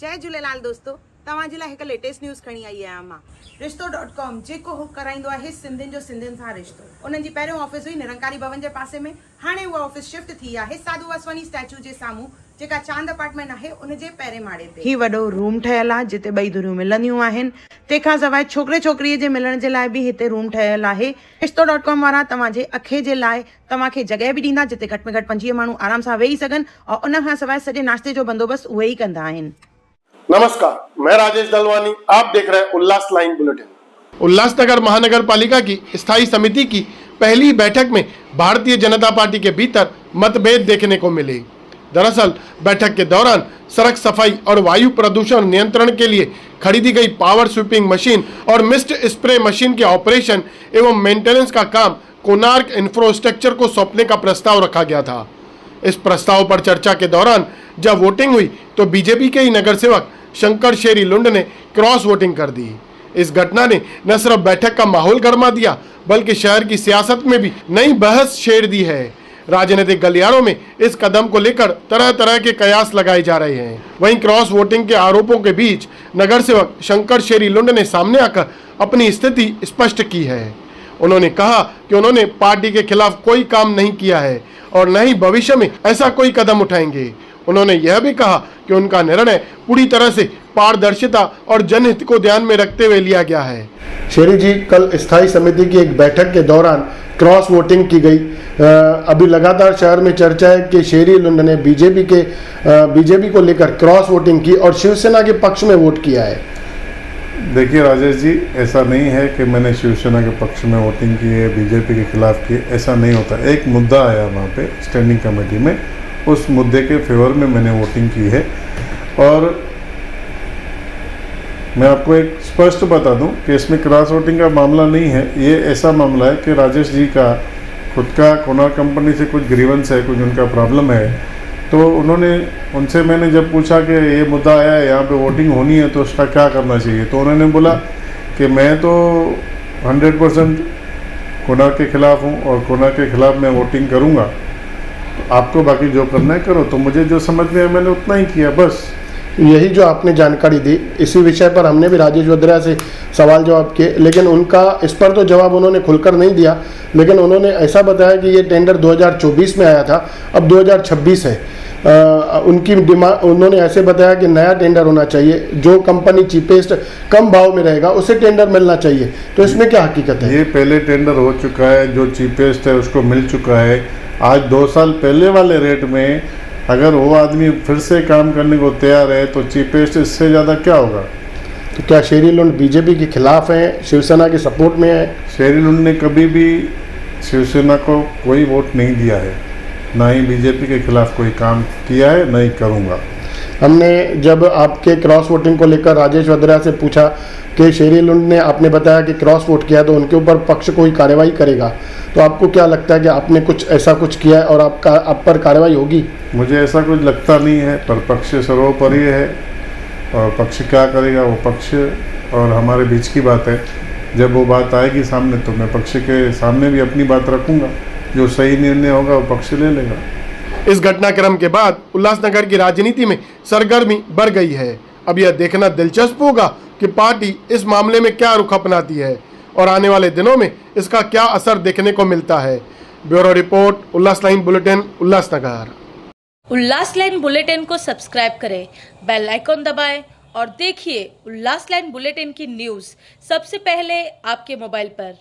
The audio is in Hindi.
जय झूलेलाल दोस्तों, तव्हां जे लाइ हिकु लेटेस्ट न्यूज़ खणी आई आहियां मां। रिश्तो.com जेको कराईंदो आहे सिंधियुनि जो सिंधियुनि सां रिश्तो। उन्हनि जी पहिरियों ऑफिस हुई निरंकारी भवन जे पासे में, हाणे उहा ऑफिस शिफ्ट थी आहे साधू वासवानी स्टैच्यू जे साम्हूं, जेका चांद अपार्टमेंट आहे उन जे पहिरें माड़े ते। ही वॾो रूम ठहियल आहे जिते ॿई धुरियूं मिलंदियूं आहिनि। तंहिंखां सवाइ छोकिरे छोकिरीअ जे मिलण जे लाइ बि हिते रूम ठहियल आहे। रिश्तो.com वारा तव्हांजे अखे जे लाइ तव्हांखे जॻह बि ॾींदा जिते घटि में घटि 25 माण्हू आराम सां वेही सघनि, और उन खां सवाइ सॼे नाश्ते जो बंदोबस्तु उहे ई कंदा आहिनि। नमस्कार, मैं राजेश दलवानी, आप देख रहे हैं उल्लास लाइन बुलेटिन। उल्लासनगर महानगर पालिका की स्थायी समिति की पहली बैठक में भारतीय जनता पार्टी के भीतर मतभेद देखने को मिले। दरअसल बैठक के दौरान सड़क सफाई और वायु प्रदूषण नियंत्रण के लिए खरीदी गई पावर स्वीपिंग मशीन और मिस्ट स्प्रे मशीन के ऑपरेशन एवं मेंटेनेंस का काम कोणार्क इंफ्रास्ट्रक्चर को सौंपने का प्रस्ताव रखा गया था। इस प्रस्ताव पर चर्चा के दौरान जब वोटिंग हुई तो बीजेपी के ही नगर सेवक शंकर शेरी लुंड ने क्रॉस वोटिंग कर दी। इस घटना ने न सिर्फ बैठक का माहौल गरमा दिया बल्कि शहर की सियासत में भी नई बहस छेड़ दी है। राजनीतिक गलियारों में इस कदम को लेकर तरह तरह के कयास लगाए जा रहे हैं। वहीं क्रॉस वोटिंग के आरोपों के बीच नगर सेवक शंकर शेरी लुंड ने सामने आकर अपनी स्थिति स्पष्ट की है। उन्होंने कहा कि उन्होंने पार्टी के खिलाफ कोई काम नहीं किया है और न ही भविष्य में ऐसा कोई कदम उठाएंगे। उन्होंने यह भी कहा कि उनका निर्णय पूरी तरह से पारदर्शिता और जनहित को ध्यान में रखते हुए लिया गया है। शेरी जी, कल स्थायी समिति की एक बैठक के दौरान क्रॉस वोटिंग की गई। अभी लगातार शहर में चर्चा है कि शेरी लुंड ने बीजेपी को लेकर क्रॉस वोटिंग की और शिवसेना के पक्ष में वोट किया है। देखिए राजेश जी, ऐसा नहीं है कि मैंने शिवसेना के पक्ष में वोटिंग की है, बीजेपी के खिलाफ की है, ऐसा नहीं होता। एक मुद्दा आया वहाँ पे स्टैंडिंग कमेटी में, उस मुद्दे के फेवर में मैंने वोटिंग की है। और मैं आपको एक स्पष्ट बता दूं कि इसमें क्रॉस वोटिंग का मामला नहीं है। ये ऐसा मामला है कि राजेश जी का खुद का कोणार्क कंपनी से कुछ ग्रीवेंस है, कुछ उनका प्रॉब्लम है। तो उनसे मैंने जब पूछा कि ये मुद्दा आया है, यहाँ पे वोटिंग होनी है, तो उसका क्या करना चाहिए, तो उन्होंने बोला कि मैं तो 100% कोणार्क के खिलाफ हूँ और कोणार्क के खिलाफ मैं वोटिंग करूँगा, तो आपको बाकी जो करना है करो। तो मुझे जो समझ में आया मैंने उतना ही किया, बस। यही जो आपने जानकारी दी, इसी विषय पर हमने भी राजेश वद्रा से सवाल जवाब किए, लेकिन उनका इस पर तो जवाब उन्होंने खुलकर नहीं दिया। लेकिन उन्होंने ऐसा बताया कि ये टेंडर 2024 में आया था, अब 2026 है। उनकी डिमांड, उन्होंने ऐसे बताया कि नया टेंडर होना चाहिए, जो कंपनी चीपेस्ट कम भाव में रहेगा उसे टेंडर मिलना चाहिए। तो इसमें क्या हकीकत है? ये पहले टेंडर हो चुका है, जो चीपेस्ट है उसको मिल चुका है। आज 2 साल पहले वाले रेट में अगर वो आदमी फिर से काम करने को तैयार है तो चीपेस्ट इससे ज़्यादा क्या होगा? तो क्या शेरी लुंड बीजेपी के खिलाफ हैं, शिवसेना के सपोर्ट में है? शेरी लुंड ने कभी भी शिवसेना को कोई वोट नहीं दिया है, ना ही बीजेपी के खिलाफ कोई काम किया है, नहीं करूँगा। हमने जब आपके क्रॉस वोटिंग को लेकर राजेश वद्रा से पूछा कि शेरी लुंड ने, आपने बताया कि क्रॉस वोट किया तो उनके ऊपर पक्ष कोई कार्रवाई करेगा, तो आपको क्या लगता है कि आपने ऐसा कुछ किया है और आप पर कार्रवाई होगी? मुझे ऐसा कुछ लगता नहीं है, पर पक्ष सर्वोपरि है और पक्ष क्या करेगा वो पक्ष और हमारे बीच की बात है। जब वो बात आएगी सामने तो मैं पक्ष के सामने भी अपनी बात रखूँगा, जो सही निर्णय होगा वो पक्ष ले लेगा। इस घटनाक्रम के बाद उल्लासनगर की राजनीति में सरगर्मी बढ़ गई है। अब यह देखना दिलचस्प होगा कि पार्टी इस मामले में क्या रुख अपनाती है और आने वाले दिनों में इसका क्या असर देखने को मिलता है। ब्यूरो रिपोर्ट, उल्लास लाइन बुलेटिन, उल्लासनगर। उल्लास लाइन बुलेटिन को सब्सक्राइब करें, बेल आइकॉन दबाएं और देखिए उल्लास लाइन बुलेटिन की न्यूज़ सबसे पहले आपके मोबाइल पर।